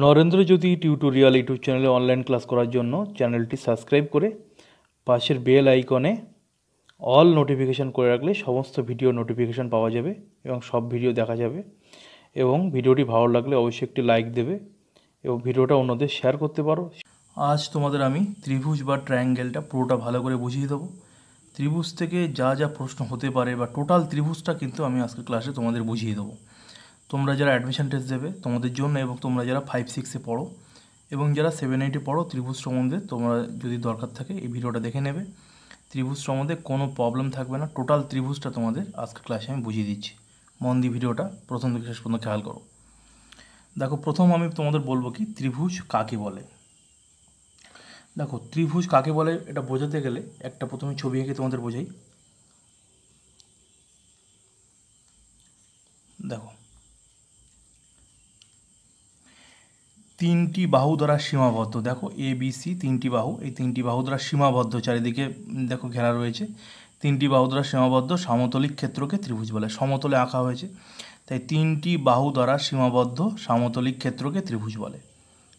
নরেন্দ্রজ্যোতি tutorial YouTube চ্যানেলে online class করার জন্য চ্যানেলটি সাবস্ক্রাইব করে পাশের বেল আইকনে অল নোটিফিকেশান করে রাখলে সমস্ত ভিডিও নোটিফিকেশান পাওয়া যাবে এবং সব ভিডিও দেখা যাবে। এবং ভিডিওটি ভালো লাগলে অবশ্যই একটি লাইক দেবে এবং ভিডিওটা অন্যদের শেয়ার করতে পারো। আজ তোমাদের আমি ত্রিভুজ বা ট্রায়াঙ্গেলটা পুরোটা ভালো করে বুঝিয়ে দেবো। ত্রিভুজ থেকে যা যা প্রশ্ন হতে পারে বা টোটাল ত্রিভুজটা কিন্তু আমি আজকের ক্লাসে তোমাদের বুঝিয়ে দেবো। তোমরা যারা অ্যাডমিশন টেস্ট দেবে তোমাদের জন্য এবং তোমরা যারা 5-6-এ পড়ো এবং যারা 7-8-এ পড়ো ত্রিভুজ সম্বন্ধে তোমরা যদি দরকার থাকে এই ভিডিওটা দেখে নেবে। ত্রিভুজ সম্বন্ধে কোনো প্রবলেম থাকবে না, টোটাল ত্রিভুজটা তোমাদের আজকের ক্লাসে আমি বুঝিয়ে দিচ্ছি। মন দিয়ে ভিডিওটা প্রথম থেকে শেষ পর্যন্ত খেয়াল করো। দেখো, প্রথম আমি তোমাদের বলবো কি ত্রিভুজ কাকে বলে। দেখো, ত্রিভুজ কাকে বলে এটা বোঝাতে গেলে একটা প্রথমে ছবি এঁকে তোমাদের বোঝাই। দেখো, তিনটি বাহু দ্বারা সীমাবদ্ধ। দেখো ABC তিনটি বাহু, এই তিনটি বাহু দ্বারা সীমাবদ্ধ, চারিদিকে দেখো ঘেরা রয়েছে। তিনটি বাহু দ্বারা সীমাবদ্ধ সমতলিক ক্ষেত্রকে ত্রিভুজ বলে। সমতলে আঁকা হয়েছে, তাই তিনটি বাহু দ্বারা সীমাবদ্ধ সমতলিক ক্ষেত্রকে ত্রিভুজ বলে।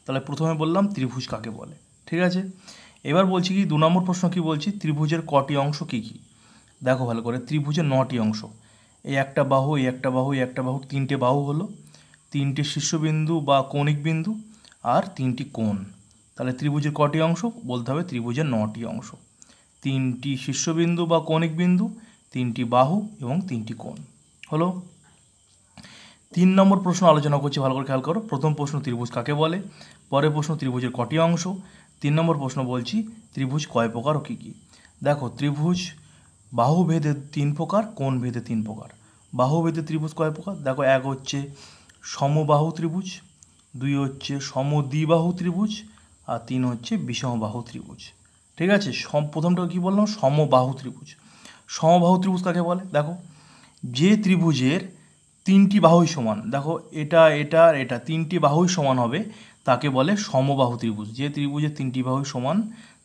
তাহলে প্রথমে বললাম ত্রিভুজ কাকে বলে, ঠিক আছে। এবার বলছি কি 2 নম্বর প্রশ্ন কি বলছি, ত্রিভুজের কটি অংশ কী কী। দেখো ভালো করে, ত্রিভুজের 9টি অংশ। এই একটা বাহু, এই একটা বাহু, এই একটা বাহু, 3টে বাহু হলো, 3টে শীর্ষবিন্দু বা কৌণিক বিন্দু আর 3টি কোণ। তাহলে ত্রিভুজের কটি অংশ বলতে হবে, ত্রিভুজের 9টি অংশ। 3টি শীর্ষবিন্দু বা কৌণিক বিন্দু, 3টি বাহু এবং 3টি কোণ হলো। 3 নম্বর প্রশ্ন আলোচনা করছি, ভালো করে খেয়াল করো। প্রথম প্রশ্ন ত্রিভুজ কাকে বলে, পরের প্রশ্ন ত্রিভুজের কটি অংশ, 3 নম্বর প্রশ্ন বলছি ত্রিভুজ কয় প্রকার ও কী কী। দেখো, ত্রিভুজ বাহু ভেদে 3 প্রকার, কোণ ভেদে 3 প্রকার। বাহু ভেদে ত্রিভুজ কয় প্রকার, দেখো 1 হচ্ছে সমবাহু ত্রিভুজ, 2 হচ্ছে সমদ্বিবাহু ত্রিভুজ আর 3 হচ্ছে বিষমবাহু ত্রিভুজ, ঠিক আছে। প্রথমটা কী বললাম, সমবাহু ত্রিভুজ। সমবাহু ত্রিভুজ কাকে বলে, দেখো যে ত্রিভুজের 3টি বাহুই সমান, দেখো এটা এটা আর এটা 3টি বাহুই সমান হবে তাকে বলে সমবাহু ত্রিভুজ। যে ত্রিভুজের 3টি বাহুই সমান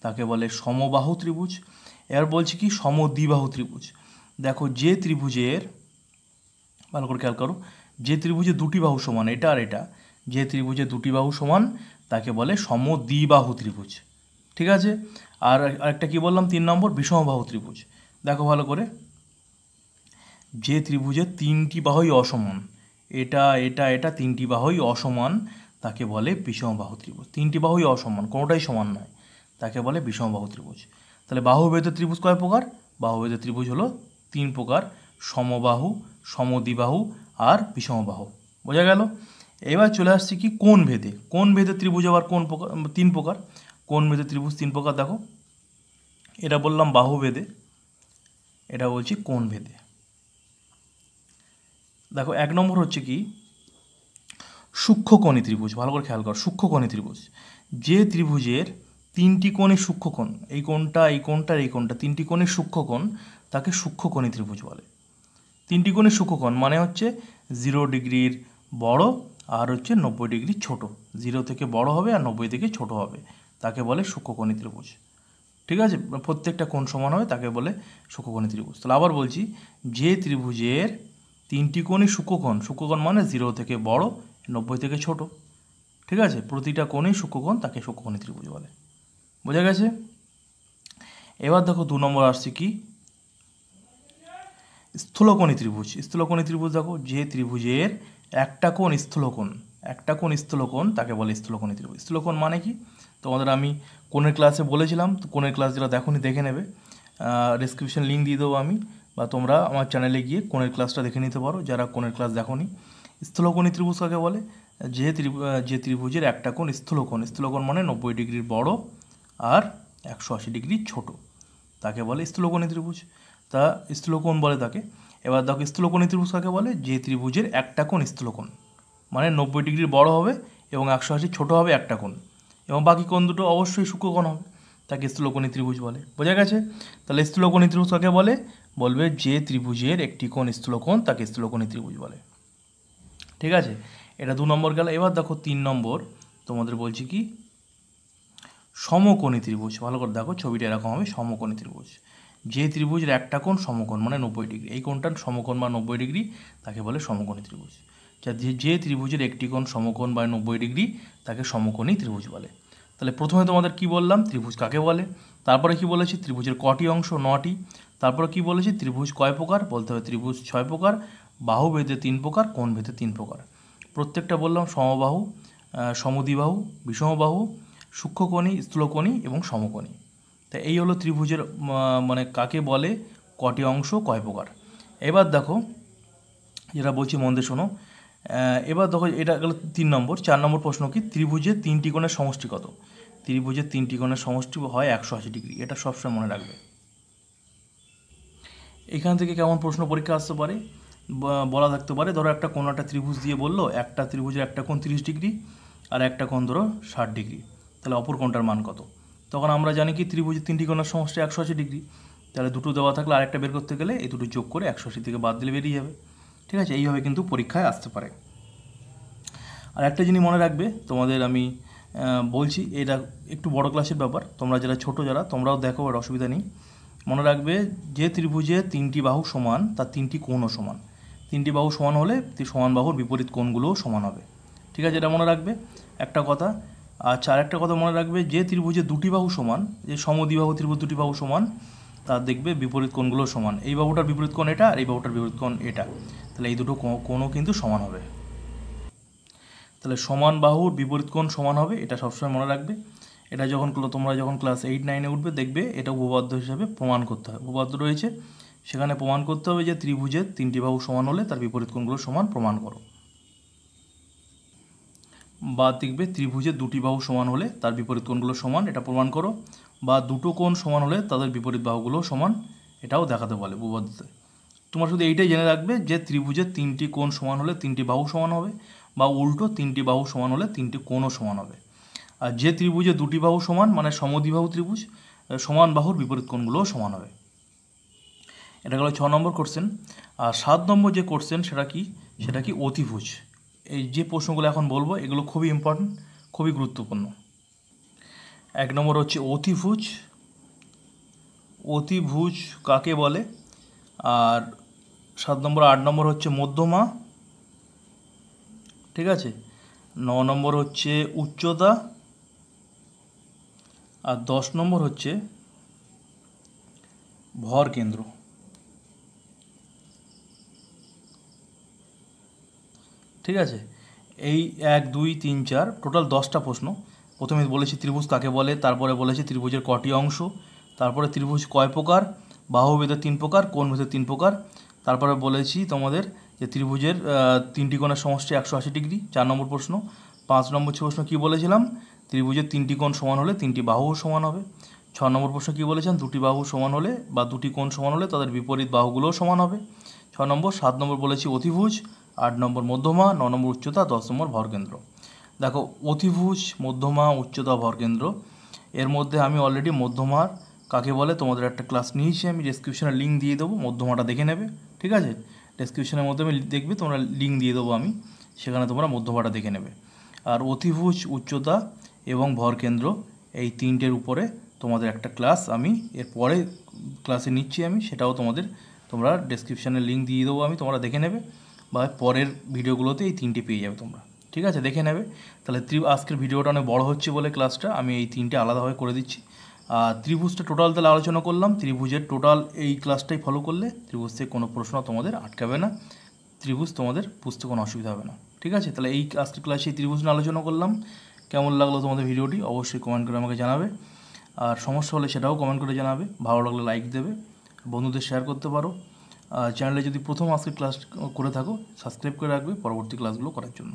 তাকে বলে সমবাহু ত্রিভুজ। এবার বলছি কি সমদ্বিবাহু ত্রিভুজ। দেখো যে ত্রিভুজের, ভালো করে খেয়াল করো, যে ত্রিভুজের 2টি বাহু সমান, এটা আর এটা, যে ত্রিভুজের 2টি বাহু সমান তাকে বলে সমদ্বিবাহু ত্রিভুজ, ঠিক আছে। আর আরেকটা কী বললাম, 3 নম্বর বিষমবাহু ত্রিভুজ। দেখো ভালো করে, যে ত্রিভুজের 3টি বাহুই অসমান, এটা এটা এটা 3টি বাহুই অসমান তাকে বলে বিষমবাহু ত্রিভুজ। 3টি বাহুই অসমান, কোনোটাই সমান নয়, তাকে বলে বিষমবাহু ত্রিভুজ। তাহলে বাহুভেদে ত্রিভুজ কয় প্রকার, বাহুভেদে ত্রিভুজ হলো 3 প্রকার, সমবাহু, সমদ্বিবাহু আর বিষমবাহু। বোঝা গেল। এবার চলে আসছি কি কোণ ভেদে। কোণ ভেদে ত্রিভুজ আবার কোন প্রকার, 3 প্রকার। কোণ ভেদে ত্রিভুজ 3 প্রকার। দেখো, এটা বললাম বাহু ভেদে, এটা বলছি কোণ ভেদে। দেখো 1 নম্বর হচ্ছে কি সূক্ষ্মকোণী ত্রিভুজ। ভালো করে খেয়াল কর, সূক্ষ্মকোণী ত্রিভুজ। যে ত্রিভুজের 3টি কোণের সূক্ষ্মকোণ, এই কোণটা এই কোণটা এই কোণটা 3টি কোণের সূক্ষ্মকোণ তাকে সূক্ষ্মকোণী ত্রিভুজ বলে। 3টি কোণের সূক্ষ্মকোণ মানে হচ্ছে 0 ডিগ্রির বড় আর হচ্ছে 90 ডিগ্রি ছোট। 0 থেকে বড় হবে আর 90 থেকে ছোট হবে, তাকে বলে সূক্ষ্মকোণী ত্রিভুজ, ঠিক আছে। প্রত্যেকটা কোণ সমান হবে তাকে বলে সূক্ষ্মকোণী ত্রিভুজ। তাহলে আবার বলছি, যে ত্রিভুজের 3টি কোণই সূক্ষ্মকোণ, সূক্ষ্মকোণ মানে 0 থেকে বড় 90 থেকে ছোট, ঠিক আছে, প্রতিটা কোণেই সূক্ষ্মকোণ তাকে সূক্ষ্মকোণী ত্রিভুজ বলে। বোঝা গেছে। এবার দেখো 2 নম্বর আসছে কি স্থূলকোণী ত্রিভুজ। স্থূলকোণী ত্রিভুজ দেখো, যে ত্রিভুজের একটা কোণ স্থূলকোণ, একটা কোণ স্থূলকোণ তাকে বলে স্থূলকোণী ত্রিভুজ। স্থূলকোণ মানে কি তোমাদের আমি কোণের ক্লাসে বলেছিলাম, তো কোণের ক্লাস যারা দেখোনি দেখে নেবে, ডেসক্রিপশন লিঙ্ক দিয়ে দেবো আমি, বা তোমরা আমার চ্যানেলে গিয়ে কোণের ক্লাসটা দেখে নিতে পারো যারা কোণের ক্লাস দেখোনি। স্থূলকোণী ত্রিভুজ কাকে বলে, যে ত্রিভুজের একটা কোণ স্থূলকোণ, স্থূলকোণ মানে 90 ডিগ্রির বড় আর 180 ডিগ্রি ছোট, তাকে বলে স্থূলকোণী ত্রিভুজ। তা স্থূলকোণ বলে তাকে। এবার দেখো স্থূলকোণী ত্রিভুজ কাকে বলে, যে ত্রিভুজের একটা কোণ স্থূলকোণ মানে 90 ডিগ্রির বড় হবে এবং 180 ছোট হবে একটা কোণ, এবং বাকি কোণ দুটো অবশ্যই সূক্ষ্মকোণ হবে, তাকে স্থূলকোণী ত্রিভুজ বলে। বোঝা গেছে। তাহলে স্থূলকোণী ত্রিভুজ কাকে বলে, বলবে যে ত্রিভুজের একটি কোণ স্থূলকোণ তাকে স্থূলকোণী ত্রিভুজ বলে, ঠিক আছে। এটা 2 নম্বর গেল। এবার দেখো 3 নম্বর তোমাদের বলছি কি সমকোণী ত্রিভুজ। ভালো করে দেখো, ছবিটা এরকম হবে, সমকোণী ত্রিভুজ। যে ত্রিভুজের একটা কোণ সমকোণ মানে 90 ডিগ্রি, এই কোণটার সমকোণ বা 90 ডিগ্রি তাকে বলে সমকোণী ত্রিভুজ। যে ত্রিভুজের একটি কোণ সমকোণ বা 90 ডিগ্রি তাকে সমকোণী ত্রিভুজ বলে। তাহলে প্রথমে তোমাদের কি বললাম, ত্রিভুজ কাকে বলে, তারপরে কি বলেছি ত্রিভুজের কটি অংশ, 9টি, তারপরে কি বলেছি ত্রিভুজ কয় প্রকার, বলতে হবে ত্রিভুজ 6 প্রকার, বাহু ভেদে 3 প্রকার, কোণ ভেদে 3 প্রকার। প্রত্যেকটা বললাম সমবাহু, সমদ্বিবাহু, বিষমবাহু, সূক্ষ্মকোণী, স্থূলকোণী এবং সমকোণী। তাই এই হলো ত্রিভুজের মানে কাকে বলে, কটি অংশ, কয় প্রকার। এবার দেখো যেটা বলছি মন দিয়ে শোনো। এবার দেখো এটা গেল 3 নম্বর। 4 নম্বর প্রশ্ন কি, ত্রিভুজের 3টি কোণের সমষ্টি কত? ত্রিভুজের 3টি কোণের সমষ্টি হয় 180 ডিগ্রি। এটা সবসময় মনে রাখবে। এখান থেকে কেমন প্রশ্ন পরীক্ষা আসতে পারে, বলা থাকতে পারে ধরো একটা কোণ একটা ত্রিভুজ দিয়ে বললো একটা ত্রিভুজের একটা কোণ 30 ডিগ্রি আর একটা কোণ ধরো 60 ডিগ্রি, তাহলে অপর কোণটার মান কত? তখন আমরা জানি কি ত্রিভুজের 3টি কোণের সমষ্টি 180 ডিগ্রি, তাহলে দুটো দেওয়া থাকলে আরেকটা বের করতে গেলে এই দুটো যোগ করে 180 থেকে বাদ দিলে বেরিয়ে যাবে। ঠিক আছে, এইভাবে কিন্তু পরীক্ষায় আসতে পারে। আর একটা জিনিস মনে রাখবে তোমাদের, আমি বলছি এটা একটু বড় ক্লাসের ব্যাপার, তোমরা যারা ছোটো যারা তোমরাও দেখো, এর অসুবিধা নেই। মনে রাখবে যে ত্রিভুজে 3টি বাহু সমান তার 3টি কোণও সমান। 3টি বাহু সমান হলে সমান বাহুর বিপরীত কোণগুলোও সমান হবে। ঠিক আছে, এটা মনে রাখবে একটা কথা। আচ্ছা, আর একটা কথা মনে রাখবে, যে ত্রিভুজে 2টি বাহু সমান, যে সমদ্বিবাহু ত্রিভুজ 2টি বাহু সমান, তার দেখবে বিপরীত কোণগুলো সমান। এই বাহুটার বিপরীত কোণ এটা আর এই বাহুটার বিপরীত কোণ এটা, তাহলে এই দুটো কোণও কিন্তু সমান হবে। তাহলে সমান বাহুর বিপরীত কোণ সমান হবে, এটা সবসময় মনে রাখবে। এটা তোমরা যখন ক্লাস 8-9-এ উঠবে দেখবে এটা উপপাদ্য হিসাবে প্রমাণ করতে হবে। উপপাদ্য রয়েছে, সেখানে প্রমাণ করতে হবে যে ত্রিভুজের 3টি বাহু সমান হলে তার বিপরীত কোণগুলো সমান প্রমাণ করো। বা দেখবে ত্রিভুজের 2টি বাহু সমান হলে তার বিপরীত কোণগুলো সমান, এটা প্রমাণ করো। বা দুটো কোণ সমান হলে তাদের বিপরীত বাহুগুলো সমান, এটাও দেখাতে বলে উপপাদ্যতে। তোমরা শুধু এইটাই জেনে রাখবে যে ত্রিভুজের 3টি কোণ সমান হলে 3টি বাহু সমান হবে, বা উল্টো 3টি বাহু সমান হলে 3টি কোণও সমান হবে। আর যে ত্রিভুজে 2টি বাহু সমান মানে সমদ্বিবাহু ত্রিভুজ, সমান বাহুর বিপরীত কোণগুলোও সমান হবে। এটা গেল 6 নম্বর কোশ্চেন। আর 7 নম্বর যে কোশ্চেন সেটা কি অতিভুজ। এই যে প্রশ্নগুলো এখন বলবো এগুলো খুবই ইম্পর্টেন্ট, খুবই গুরুত্বপূর্ণ। 1 নম্বর হচ্ছে অতিভুজ। অতিভুজ কাকে বলে? আর 7 নম্বর 8 নম্বর হচ্ছে মধ্যমা। ঠিক আছে, 9 নম্বর হচ্ছে উচ্চতা। আর 10 নম্বর হচ্ছে ভর কেন্দ্র। ঠিক আছে, এই 1, 2, 3, 4 টোটাল 10টা প্রশ্ন। প্রথমে বলেছি ত্রিভুজ কাকে বলে, তারপরে বলেছি ত্রিভুজের কটি অংশ, তারপরে ত্রিভুজ কয় প্রকার, বাহু ভেদে 3 প্রকার, কোণ ভেদে 3 প্রকার, তারপরে বলেছি তোমাদের যে ত্রিভুজের 3টি কোণের সমষ্টি 180 ডিগ্রি। 4 নম্বর প্রশ্ন। 5 নম্বর প্রশ্ন কি বলেছিলাম, ত্রিভুজের 3টি কোণ সমান হলে 3টি বাহুও সমান হবে। 6 নম্বর প্রশ্ন কি বলেছেন, 2টি বাহু সমান হলে বা 2টি কোণ সমান হলে তাদের বিপরীত বাহুগুলোও সমান হবে। 6 নম্বর। 7 নম্বর বলেছি অতিভুজ, 8 নম্বর মধ্যমা, 9 নম্বর উচ্চতা, 10 নম্বর ভরকেন্দ্র। দেখো অতিভুজ, মধ্যমা, উচ্চতা, ভরকেন্দ্র, এর মধ্যে আমি অলরেডি মধ্যমার কাকে বলে তোমাদের একটা ক্লাস নিয়েছি, আমি ডেসক্রিপশনে লিঙ্ক দিয়ে দেবো, মধ্যমাটা দেখে নেবে। ঠিক আছে, ডেসক্রিপশনের মধ্যে আমি দেখবে তোমরা লিঙ্ক দিয়ে দেবো আমি, সেখানে তোমরা মধ্যমাটা দেখে নেবে। আর অতিভুজ, উচ্চতা এবং ভরকেন্দ্র এই 3টের উপরে তোমাদের একটা ক্লাস আমি এরপরে ক্লাসে নিচ্ছি আমি, সেটাও তোমরা ডেসক্রিপশনে লিঙ্ক দিয়ে দেবো আমি, তোমরা দেখে নেবে, বা পরের ভিডিওগুলোতে এই 3টে পেয়ে যাবে তোমরা। ঠিক আছে, দেখে নেবে। তাহলে আজকের ভিডিওটা অনেক বড় হচ্ছে বলে ক্লাসটা আমি এই 3টে আলাদাভাবে করে দিচ্ছি। আর ত্রিভুজটা টোটাল তাহলে আলোচনা করলাম। ত্রিভুজের টোটাল এই ক্লাসটাই ফলো করলে ত্রিভুজ থেকে কোনো প্রশ্ন তোমাদের আটকাবে না, ত্রিভুজ তোমাদের বুঝতে কোনো অসুবিধা হবে না। ঠিক আছে, তাহলে এই আজকের ক্লাসে এই ত্রিভুজ নিয়ে আলোচনা করলাম। কেমন লাগলো তোমাদের ভিডিওটি অবশ্যই কমেন্ট করে আমাকে জানাবে, আর সমস্যা হলে সেটাও কমেন্ট করে জানাবে। ভালো লাগলে লাইক দেবে, বন্ধুদের শেয়ার করতে পারো। চ্যানেলে যদি প্রথম আজকের ক্লাস করে থাকো সাবস্ক্রাইব করে রাখবে পরবর্তী ক্লাসগুলো করার জন্য।